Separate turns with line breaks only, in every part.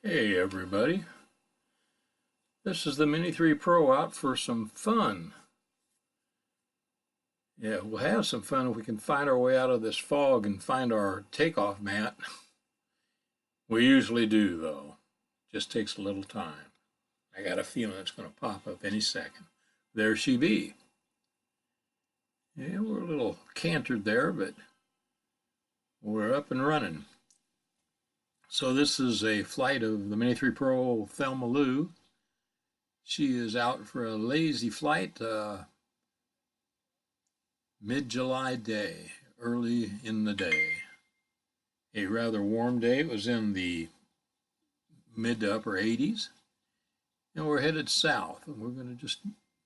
Hey everybody, this is the Mini 3 Pro out for some fun. Yeah, we'll have some fun if we can find our way out of this fog and find our takeoff mat. We usually do though, just takes a little time. I got a feeling it's going to pop up any second. There she be. Yeah, we're a little cantered there, but we're up and running. So this is a flight of the Mini 3 Pro Thelma Lou. She is out for a lazy flight, mid-July day, early in the day. A rather warm day. It was in the mid to upper 80s. And we're headed south, and we're going to just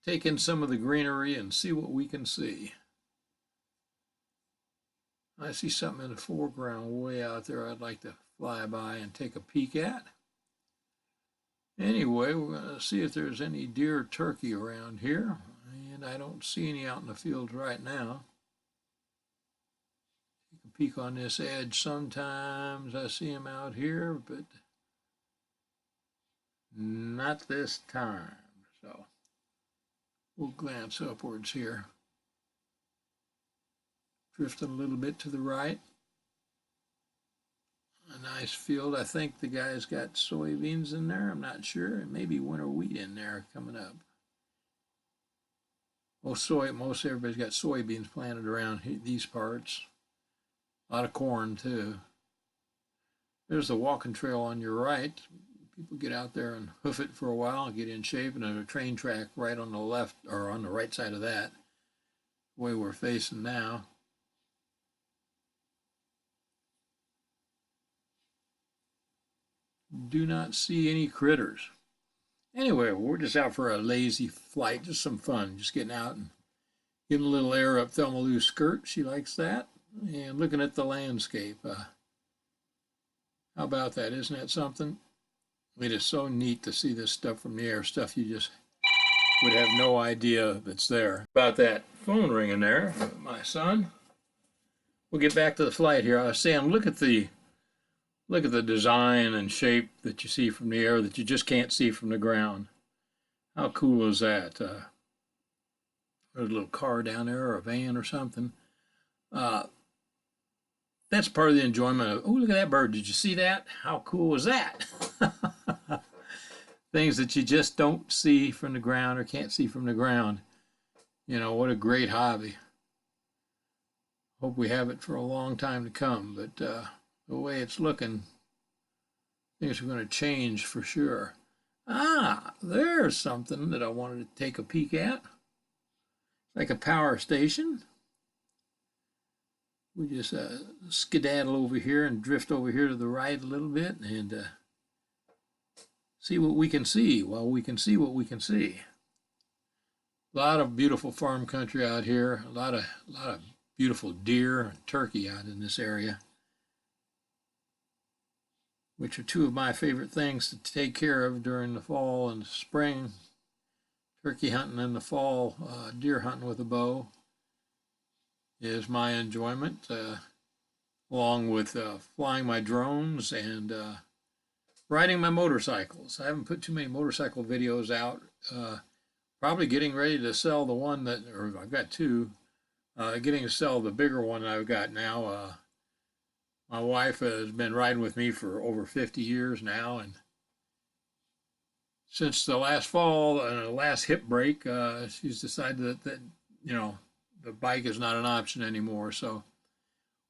take in some of the greenery and see what we can see. I see something in the foreground way out there I'd like to fly by and take a peek at. Anyway, we're going to see if there's any deer or turkey around here, and I don't see any out in the field right now. Take a peek on this edge. Sometimes I see them out here, but not this time. So we'll glance upwards here. Drifting a little bit to the right. A nice field. I think the guy's got soybeans in there. I'm not sure. And maybe winter wheat in there coming up. Most everybody's got soybeans planted around these parts. A lot of corn too. There's the walking trail on your right. People get out there and hoof it for a while and get in shape, and there's a train track right on the left or on the right side of that, the way we're facing now. Do not see any critters. Anyway, we're just out for a lazy flight, just some fun, just getting out and getting a little air up Thelma Lou's skirt. She likes that. And looking at the landscape. How about that? Isn't that something? It is so neat to see this stuff from the air, stuff you just would have no idea that's there. About that phone ringing there, my son. We'll get back to the flight here. I was saying, look at the design and shape that you see from the air that you just can't see from the ground. How cool is that? There's a little car down there or a van or something. That's part of the enjoyment of, oh, look at that bird. Did you see that? How cool was that? Things that you just don't see from the ground or can't see from the ground. You know, what a great hobby. Hope we have it for a long time to come, but the way it's looking, things are going to change for sure. Ah, there's something that I wanted to take a peek at. Like a power station. We just skedaddle over here and drift over here to the right a little bit and see what we can see. Well, we can see what we can see. A lot of beautiful farm country out here. A lot of beautiful deer and turkey out in this area, which are two of my favorite things to take care of during the fall and the spring. Turkey hunting in the fall, deer hunting with a bow is my enjoyment, along with flying my drones and riding my motorcycles. I haven't put too many motorcycle videos out. Probably getting ready to sell the one that, or I've got two, getting to sell the bigger one I've got now. My wife has been riding with me for over 50 years now, and since the last fall and the last hip break, she's decided that you know, the bike is not an option anymore. So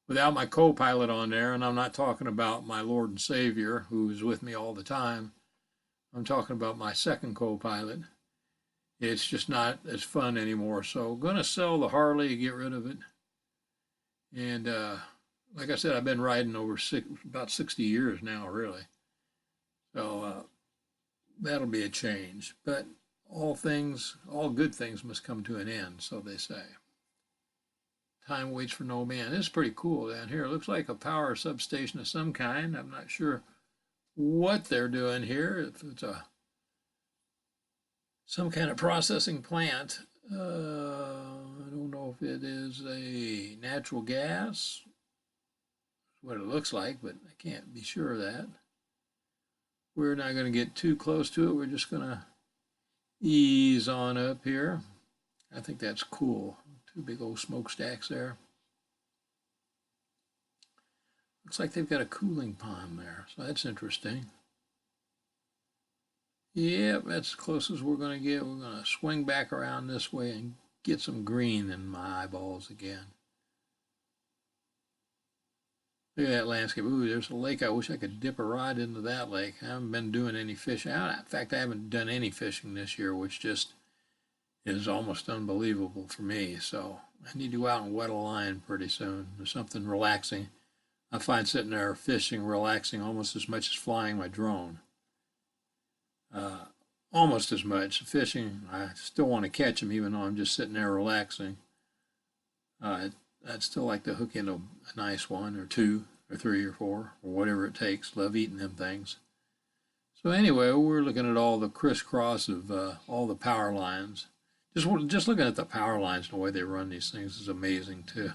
without my co-pilot on there, and I'm not talking about my Lord and Savior who is with me all the time, I'm talking about my second co-pilot, it's just not as fun anymore. So I'm going to sell the Harley, get rid of it. And like I said, I've been riding over about 60 years now, really. So that'll be a change. But all good things must come to an end, so they say. Time waits for no man. It's pretty cool down here. It looks like a power substation of some kind. I'm not sure what they're doing here. If it's some kind of processing plant. I don't know if it is a natural gas. That's what it looks like, but I can't be sure of that. We're not going to get too close to it. We're just going to ease on up here. I think that's cool. Two big old smokestacks there. Looks like they've got a cooling pond there, so that's interesting. Yep, that's as close as we're going to get. We're going to swing back around this way and get some green in my eyeballs again. Look at that landscape. Ooh, there's a lake. I wish I could dip a rod into that lake. I haven't been doing any fishing. In fact, I haven't done any fishing this year, which just is almost unbelievable for me. So I need to go out and wet a line pretty soon. There's something relaxing. I find sitting there fishing relaxing almost as much as flying my drone. Almost as much. Fishing, I still want to catch them even though I'm just sitting there relaxing. I'd still like to hook in a nice one or two or three or four or whatever it takes. Love eating them things. So anyway, we're looking at all the crisscross of all the power lines. Just looking at the power lines and the way they run these things is amazing too.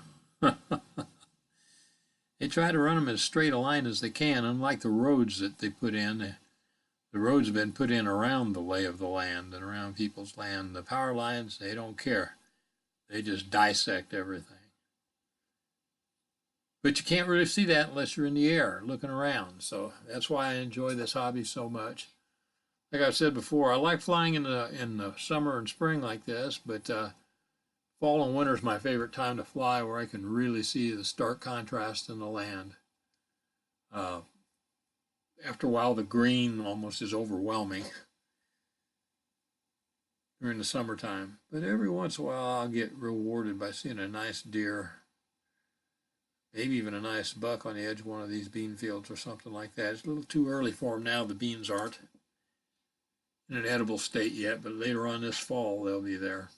They try to run them as straight a line as they can, unlike the roads that they put in. The roads have been put in around the lay of the land and around people's land. The power lines, they don't care. They just dissect everything. But you can't really see that unless you're in the air looking around. So that's why I enjoy this hobby so much. Like I've said before, I like flying in the summer and spring like this, but fall and winter is my favorite time to fly, where I can really see the stark contrast in the land. After a while, the green almost is overwhelming during the summertime. But every once in a while, I'll get rewarded by seeing a nice deer, maybe even a nice buck on the edge of one of these bean fields or something like that. It's a little too early for them now. The beans aren't in an edible state yet, but later on this fall, they'll be there.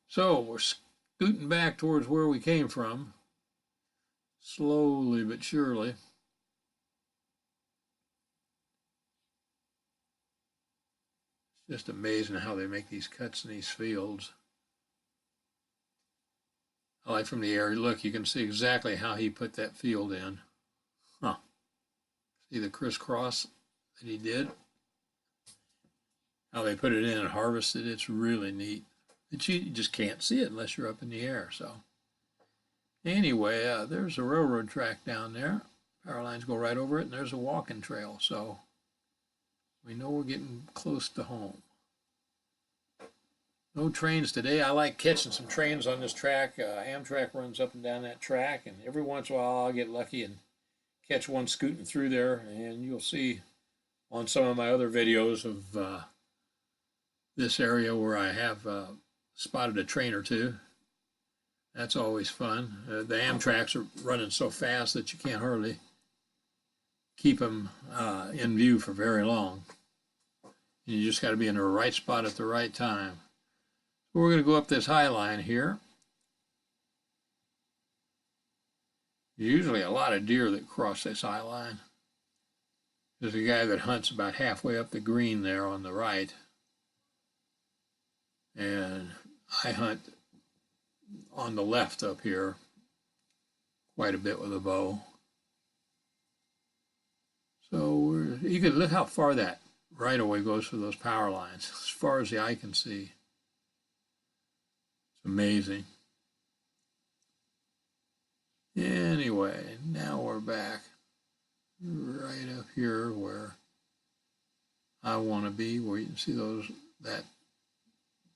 So we're scooting back towards where we came from, slowly but surely. It's just amazing how they make these cuts in these fields. I like from the air, look, you can see exactly how he put that field in. Huh. See the crisscross that he did? How they put it in and harvested, it's really neat. But you just can't see it unless you're up in the air. So anyway, there's a railroad track down there. Power lines go right over it, and there's a walking trail. So we know we're getting close to home. No trains today. I like catching some trains on this track. Amtrak runs up and down that track, and every once in a while I'll get lucky and catch one scooting through there, and you'll see on some of my other videos of this area where I have spotted a train or two. That's always fun. The Amtraks are running so fast that you can't hardly keep them in view for very long. You just got to be in the right spot at the right time. So we're going to go up this high line here. Usually a lot of deer that cross this high line. There's a guy that hunts about halfway up the green there on the right. And I hunt on the left up here quite a bit with a bow. So you can look how far that right of way goes for those power lines, as far as the eye can see. It's amazing. Anyway, now we're back right up here where I want to be, where you can see that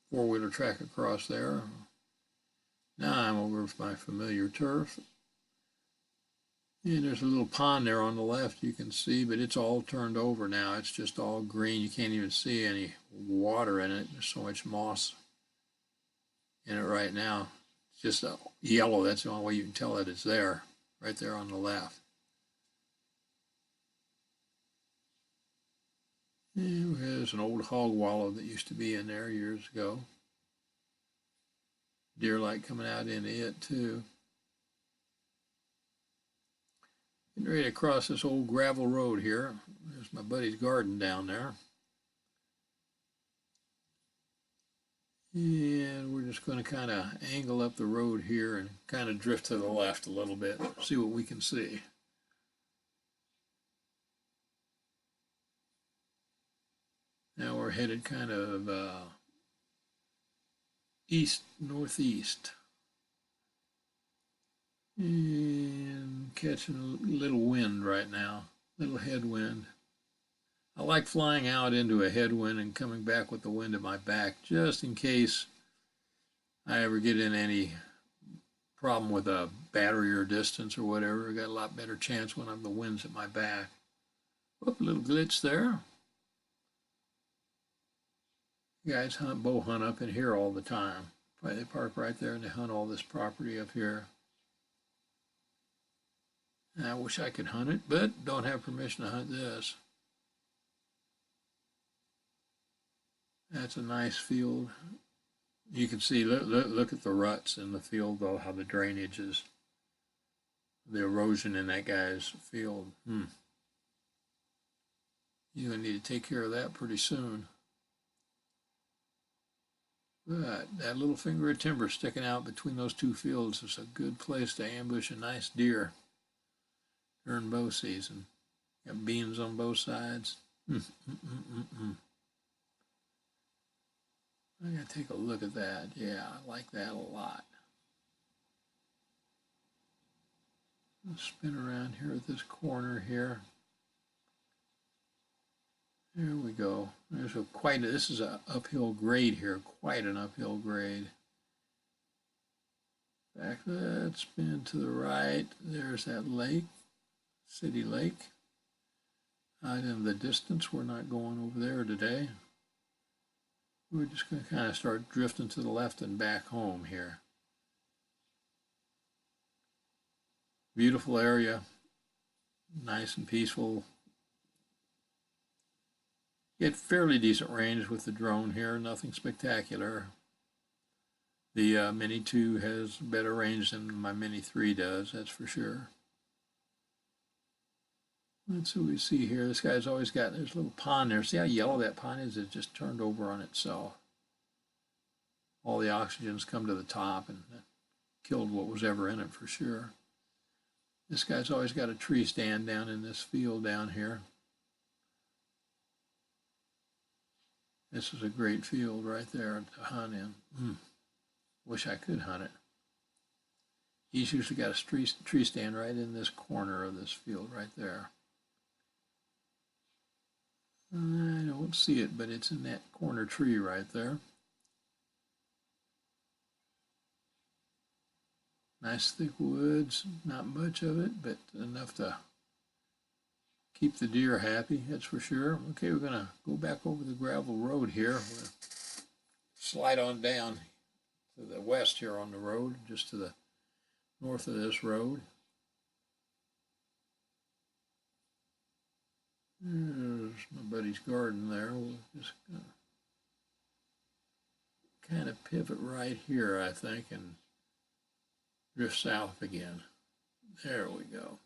four-wheeler track across there. Now I'm over my familiar turf. And there's a little pond there on the left you can see, but it's all turned over now. It's just all green. You can't even see any water in it. There's so much moss in it right now. It's just yellow. That's the only way you can tell that it's there, right there on the left. And there's an old hog wallow that used to be in there years ago. Deer light coming out into it too. Getting ready to cross this old gravel road here. There's my buddy's garden down there. And we're just going to kind of angle up the road here and kind of drift to the left a little bit, see what we can see. we're headed kind of east northeast, and catching a little wind right now, little headwind. I like flying out into a headwind and coming back with the wind at my back, just in case I ever get in any problem with a battery or distance or whatever. I got a lot better chance when the wind's at my back. Whoop, a little glitch there. Guys bow hunt up in here all the time. They park right there and they hunt all this property up here. And I wish I could hunt it, but don't have permission to hunt this. That's a nice field. You can see, look at the ruts in the field, though, how the drainage is, the erosion in that guy's field. You're going to need to take care of that pretty soon. But that little finger of timber sticking out between those two fields is a good place to ambush a nice deer during bow season. Got beams on both sides. I gotta take a look at that. Yeah, I like that a lot. Let's spin around here at this corner here. There we go. There's this is an uphill grade here, quite an uphill grade. Back, let's spin to the right. There's that lake, city lake. Out in the distance, we're not going over there today. We're just going to kind of start drifting to the left and back home here. Beautiful area, nice and peaceful. Get fairly decent range with the drone here, nothing spectacular. The Mini 2 has better range than my Mini 3 does, that's for sure. Let's see what we see here. This guy's always got, there's a little pond there. See how yellow that pond is? It just turned over on itself. All the oxygen's come to the top and killed what was ever in it for sure. This guy's always got a tree stand down in this field down here. This is a great field right there to hunt in. Wish I could hunt it. He's usually got a tree stand right in this corner of this field right there. I don't see it, but it's in that corner tree right there. Nice thick woods, not much of it, but enough to keep the deer happy, that's for sure. Okay, we're gonna go back over the gravel road here. We're gonna slide on down to the west here on the road, just to the north of this road. There's my buddy's garden there. We'll just kind of pivot right here, I think, and drift south again. There we go.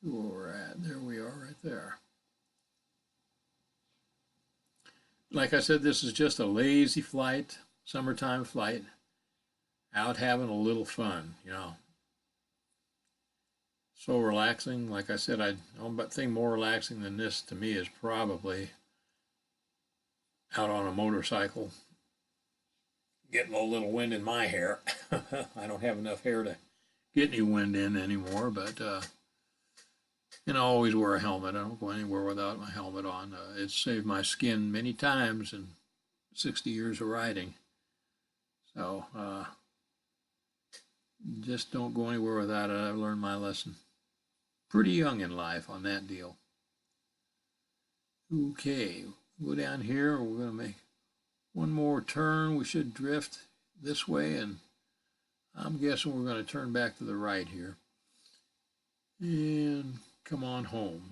See where we're at. There we are right there. Like I said, this is just a lazy flight, summertime flight, out having a little fun, you know. So relaxing. Like I said, I don't think more relaxing than this to me is probably out on a motorcycle, getting a little wind in my hair. I don't have enough hair to get any wind in anymore, but you know, I always wear a helmet. I don't go anywhere without my helmet on. It's saved my skin many times in 60 years of riding. So just don't go anywhere without it. I've learned my lesson pretty young in life on that deal. Okay, go down here. We're going to make one more turn. We should drift this way, and I'm guessing we're going to turn back to the right here and come on home.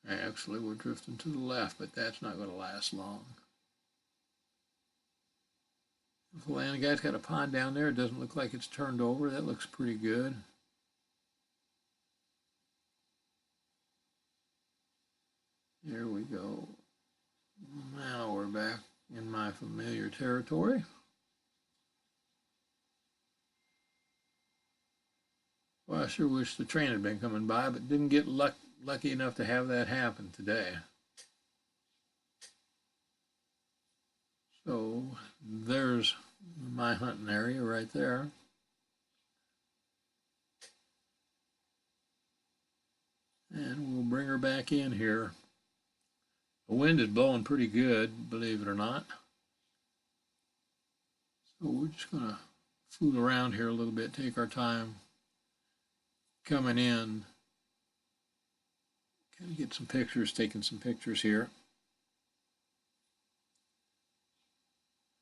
Actually, we're drifting to the left, but that's not going to last long. The guy's got a pond down there. It doesn't look like it's turned over. That looks pretty good. There we go. Now we're back in my familiar territory. Well, I sure wish the train had been coming by, but didn't get lucky enough to have that happen today. So there's my hunting area right there. And we'll bring her back in here. The wind is blowing pretty good, believe it or not. So we're just going to fool around here a little bit, take our time coming in. Kind of get some pictures, taking some pictures here.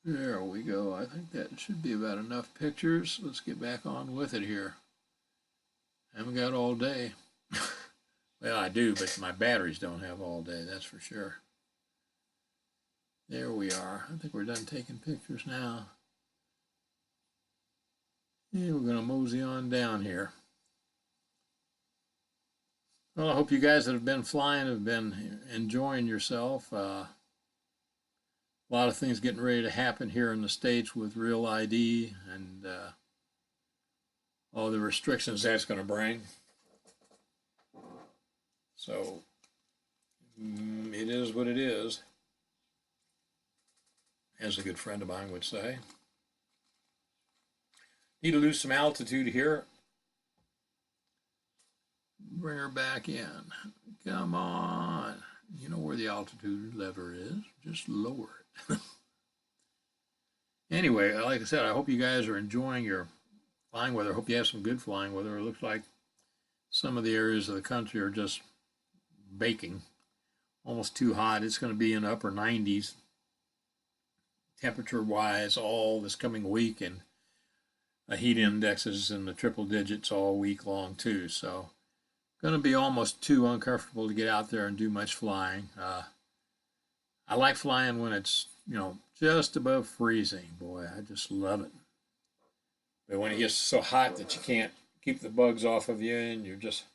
There we go. I think that should be about enough pictures. Let's get back on with it here. Haven't got all day. Well, I do, but my batteries don't have all day, that's for sure. There we are. I think we're done taking pictures now. And we're going to mosey on down here. Well, I hope you guys that have been flying have been enjoying yourself. A lot of things getting ready to happen here in the States with Real ID and all the restrictions that's going to bring. So it is what it is, as a good friend of mine would say. Need to lose some altitude here. Bring her back in. Come on. You know where the altitude lever is. Just lower it. Anyway, like I said, I hope you guys are enjoying your flying weather. I hope you have some good flying weather. It looks like some of the areas of the country are just baking, almost too hot. It's going to be in the upper 90s temperature wise all this coming week, and heat indexes in the triple digits all week long too. So going to be almost too uncomfortable to get out there and do much flying. I like flying when it's, just above freezing. Boy, I just love it. But when it gets so hot that you can't keep the bugs off of you and you're just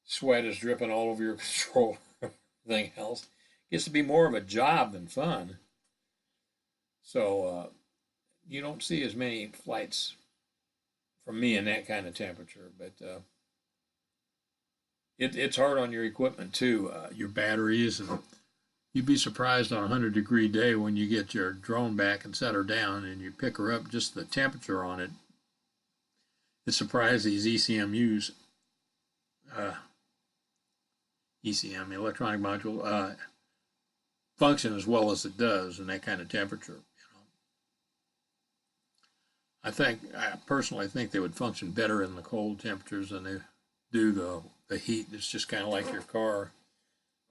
sweat is dripping all over your controller, everything else. It gets to be more of a job than fun. So you don't see as many flights from me in that kind of temperature, but it's hard on your equipment too, your batteries, and you'd be surprised on a 100-degree day when you get your drone back and set her down and you pick her up, just the temperature on it. It's surprised these ECMUs, ECM, electronic module, function as well as it does in that kind of temperature. I personally think they would function better in the cold temperatures than they do the heat. It's just kind of like your car.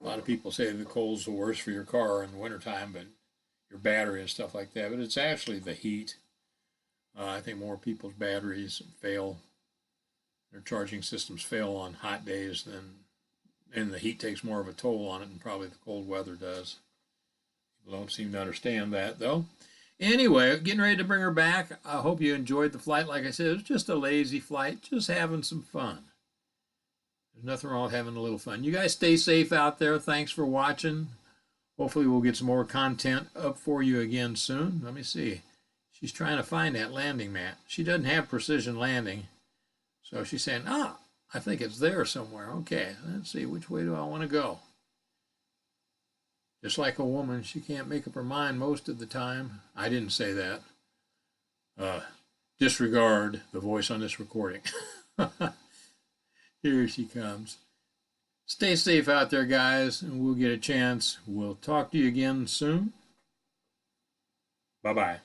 A lot of people say the cold's the worst for your car in the wintertime, but your battery and stuff like that. But it's actually the heat. I think more people's batteries fail. Their charging systems fail on hot days and the heat takes more of a toll on it than probably the cold weather does. People don't seem to understand that, though. Anyway, getting ready to bring her back. I hope you enjoyed the flight. Like I said, it was just a lazy flight, just having some fun. There's nothing wrong with having a little fun. You guys stay safe out there. Thanks for watching. Hopefully we'll get some more content up for you again soon. Let me see. She's trying to find that landing mat. She doesn't have precision landing. So she's saying, I think it's there somewhere. Okay, let's see. Which way do I want to go? Just like a woman, she can't make up her mind most of the time. I didn't say that. Disregard the voice on this recording. Here she comes. Stay safe out there, guys, and we'll get a chance. We'll talk to you again soon. Bye-bye.